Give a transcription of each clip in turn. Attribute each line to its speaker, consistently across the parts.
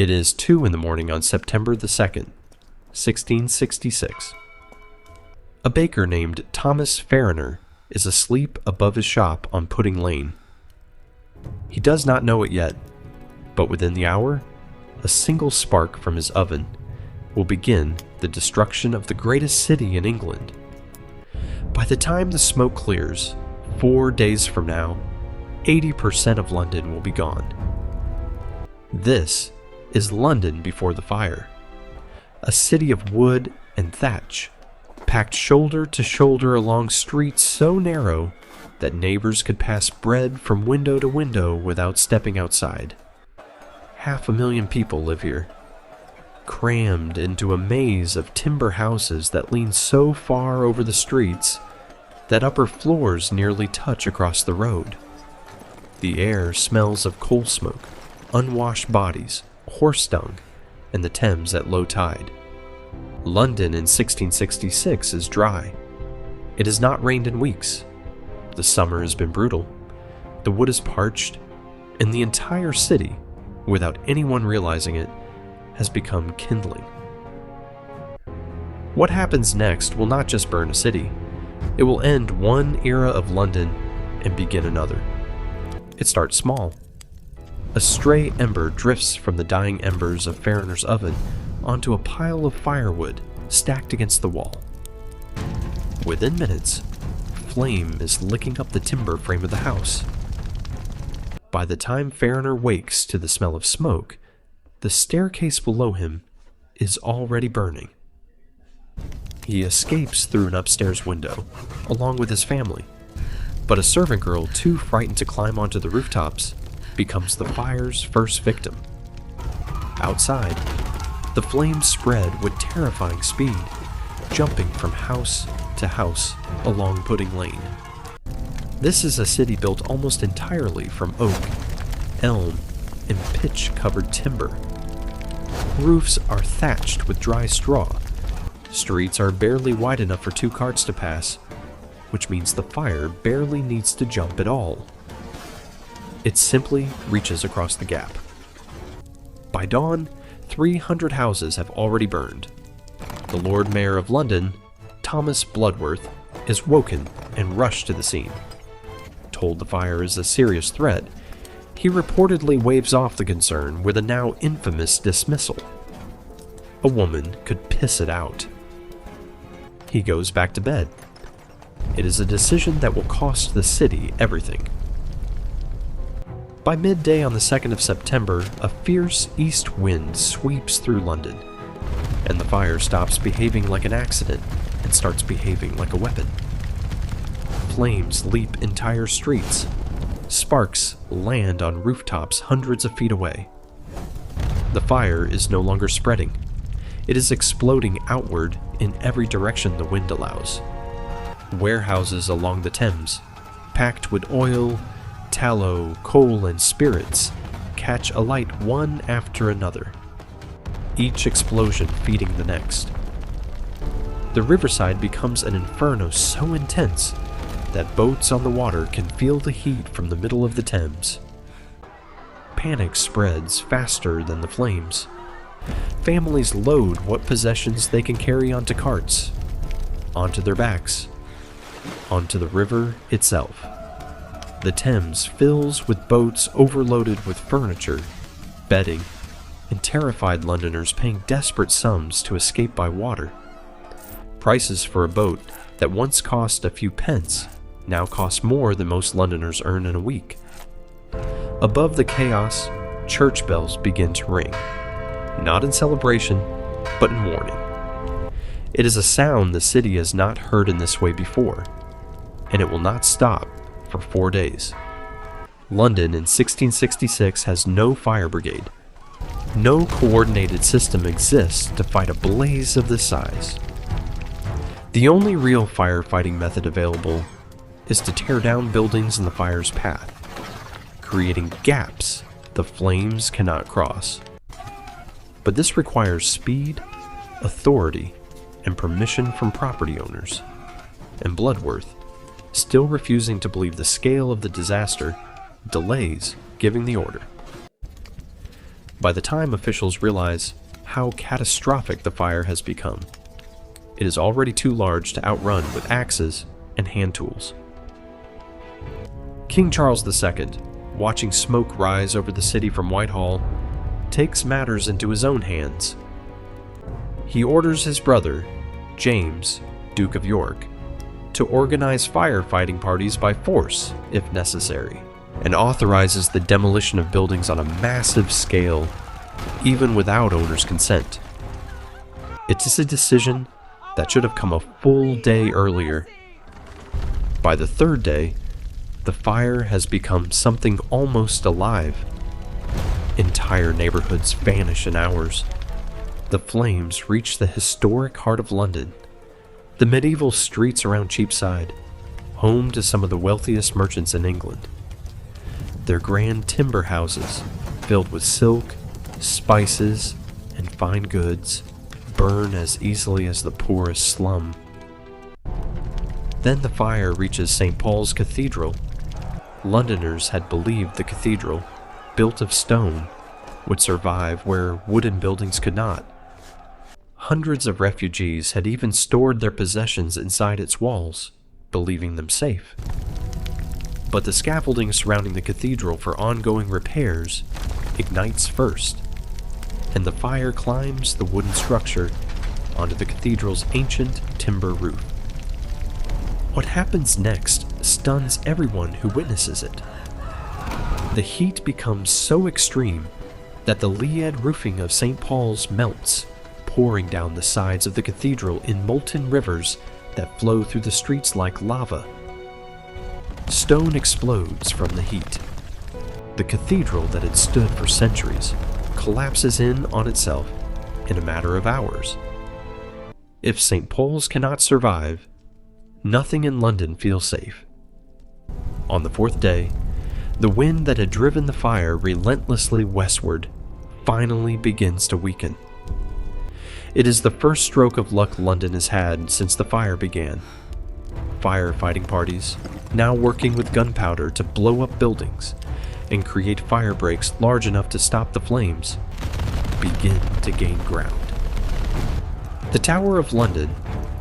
Speaker 1: It is 2 in the morning on September the 2nd, 1666. A baker named Thomas Farriner is asleep above his shop on Pudding Lane. He does not know it yet, but within the hour, a single spark from his oven will begin the destruction of the greatest city in England. By the time the smoke clears, 4 days from now, 80% of London will be gone. This is London before the fire. A city of wood and thatch, packed shoulder to shoulder along streets so narrow that neighbors could pass bread from window to window without stepping outside. 500,000 people live here, crammed into a maze of timber houses that lean so far over the streets that upper floors nearly touch across the road. The air smells of coal smoke, unwashed bodies, horse dung, and the Thames at low tide. London in 1666 is dry. It has not rained in weeks. The summer has been brutal. The wood is parched, and the entire city, without anyone realizing it, has become kindling. What happens next will not just burn a city. It will end one era of London and begin another. It starts small. A stray ember drifts from the dying embers of Farriner's oven onto a pile of firewood stacked against the wall. Within minutes, flame is licking up the timber frame of the house. By the time Farriner wakes to the smell of smoke, the staircase below him is already burning. He escapes through an upstairs window, along with his family, but a servant girl too frightened to climb onto the rooftops becomes the fire's first victim. Outside, the flames spread with terrifying speed, jumping from house to house along Pudding Lane. This is a city built almost entirely from oak, elm, and pitch-covered timber. Roofs are thatched with dry straw. Streets are barely wide enough for 2 carts to pass, which means the fire barely needs to jump at all. It simply reaches across the gap. By dawn, 300 houses have already burned. The Lord Mayor of London, Thomas Bloodworth, is woken and rushed to the scene. Told the fire is a serious threat, he reportedly waves off the concern with a now infamous dismissal. A woman could piss it out. He goes back to bed. It is a decision that will cost the city everything. By midday on the 2nd of September, a fierce east wind sweeps through London, and the fire stops behaving like an accident and starts behaving like a weapon. Flames leap entire streets. Sparks land on rooftops hundreds of feet away. The fire is no longer spreading. It is exploding outward in every direction the wind allows. Warehouses along the Thames, packed with oil, tallow, coal, and spirits, catch alight one after another, each explosion feeding the next. The riverside becomes an inferno so intense that boats on the water can feel the heat from the middle of the Thames. Panic spreads faster than the flames. Families load what possessions they can carry onto carts, onto their backs, onto the river itself. The Thames fills with boats overloaded with furniture, bedding, and terrified Londoners paying desperate sums to escape by water. Prices for a boat that once cost a few pence now cost more than most Londoners earn in a week. Above the chaos, church bells begin to ring, not in celebration, but in mourning. It is a sound the city has not heard in this way before, and it will not stop for 4 days. London in 1666 has no fire brigade. No coordinated system exists to fight a blaze of this size. The only real firefighting method available is to tear down buildings in the fire's path, creating gaps the flames cannot cross. But this requires speed, authority, and permission from property owners, and Bloodworth, still refusing to believe the scale of the disaster, delays giving the order. By the time officials realize how catastrophic the fire has become, it is already too large to outrun with axes and hand tools. King Charles II, watching smoke rise over the city from Whitehall, takes matters into his own hands. He orders his brother, James, Duke of York, to organize firefighting parties by force if necessary, and authorizes the demolition of buildings on a massive scale, even without owners' consent. It is a decision that should have come a full day earlier. By the third day, the fire has become something almost alive. Entire neighborhoods vanish in hours. The flames reach the historic heart of London, the medieval streets around Cheapside, home to some of the wealthiest merchants in England. Their grand timber houses, filled with silk, spices, and fine goods, burn as easily as the poorest slum. Then the fire reaches St. Paul's Cathedral. Londoners had believed the cathedral, built of stone, would survive where wooden buildings could not. Hundreds of refugees had even stored their possessions inside its walls, believing them safe. But the scaffolding surrounding the cathedral for ongoing repairs ignites first, and the fire climbs the wooden structure onto the cathedral's ancient timber roof. What happens next stuns everyone who witnesses it. The heat becomes so extreme that the lead roofing of St. Paul's melts, pouring down the sides of the cathedral in molten rivers that flow through the streets like lava. Stone explodes from the heat. The cathedral that had stood for centuries collapses in on itself in a matter of hours. If St. Paul's cannot survive, nothing in London feels safe. On the fourth day, the wind that had driven the fire relentlessly westward finally begins to weaken. It is the first stroke of luck London has had since the fire began. Firefighting parties, now working with gunpowder to blow up buildings and create fire breaks large enough to stop the flames, begin to gain ground. The Tower of London,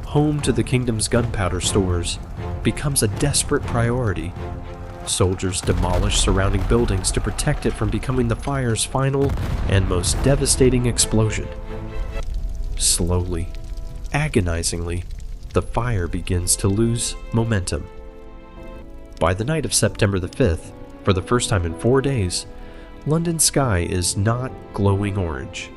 Speaker 1: home to the kingdom's gunpowder stores, becomes a desperate priority. Soldiers demolish surrounding buildings to protect it from becoming the fire's final and most devastating explosion. Slowly, agonizingly, the fire begins to lose momentum. By the night of September the 5th, for the first time in 4 days, London's sky is not glowing orange.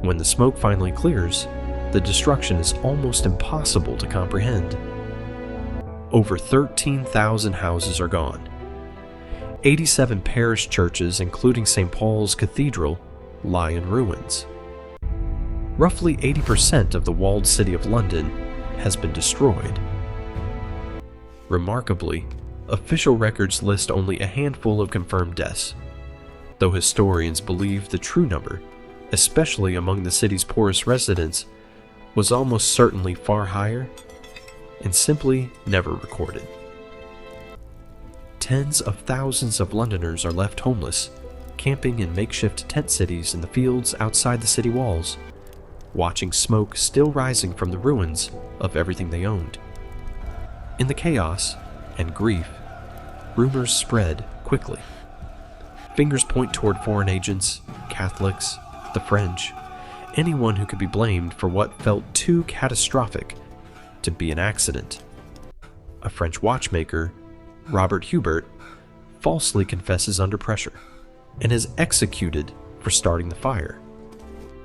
Speaker 1: When the smoke finally clears, the destruction is almost impossible to comprehend. Over 13,000 houses are gone. 87 parish churches, including St. Paul's Cathedral, lie in ruins. Roughly 80% of the walled city of London has been destroyed. Remarkably, official records list only a handful of confirmed deaths, though historians believe the true number, especially among the city's poorest residents, was almost certainly far higher and simply never recorded. Tens of thousands of Londoners are left homeless, camping in makeshift tent cities in the fields outside the city walls, watching smoke still rising from the ruins of everything they owned. In the chaos and grief, rumors spread quickly. Fingers point toward foreign agents, Catholics, the French, anyone who could be blamed for what felt too catastrophic to be an accident. A French watchmaker, Robert Hubert, falsely confesses under pressure and is executed for starting the fire,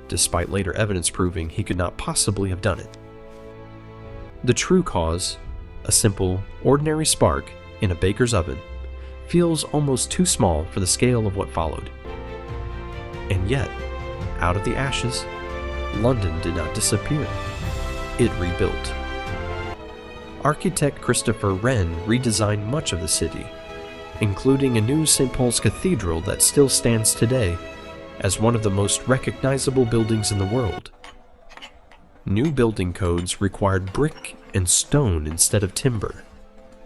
Speaker 1: despite later evidence proving he could not possibly have done it. The true cause, a simple, ordinary spark in a baker's oven, feels almost too small for the scale of what followed. And yet, out of the ashes, London did not disappear. It rebuilt. Architect Christopher Wren redesigned much of the city, including a new St. Paul's Cathedral that still stands today as one of the most recognizable buildings in the world. New building codes required brick and stone instead of timber,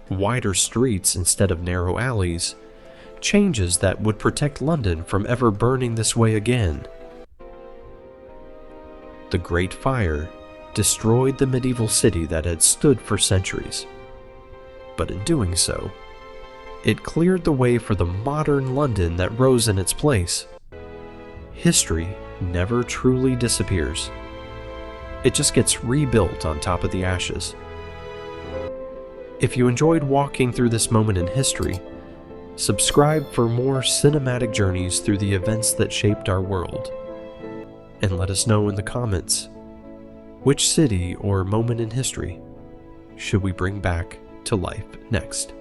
Speaker 1: wider streets instead of narrow alleys, changes that would protect London from ever burning this way again. The Great Fire destroyed the medieval city that had stood for centuries, but in doing so, it cleared the way for the modern London that rose in its place. History never truly disappears. It just gets rebuilt on top of the ashes. If you enjoyed walking through this moment in history, subscribe for more cinematic journeys through the events that shaped our world. And let us know in the comments, which city or moment in history should we bring back to life next?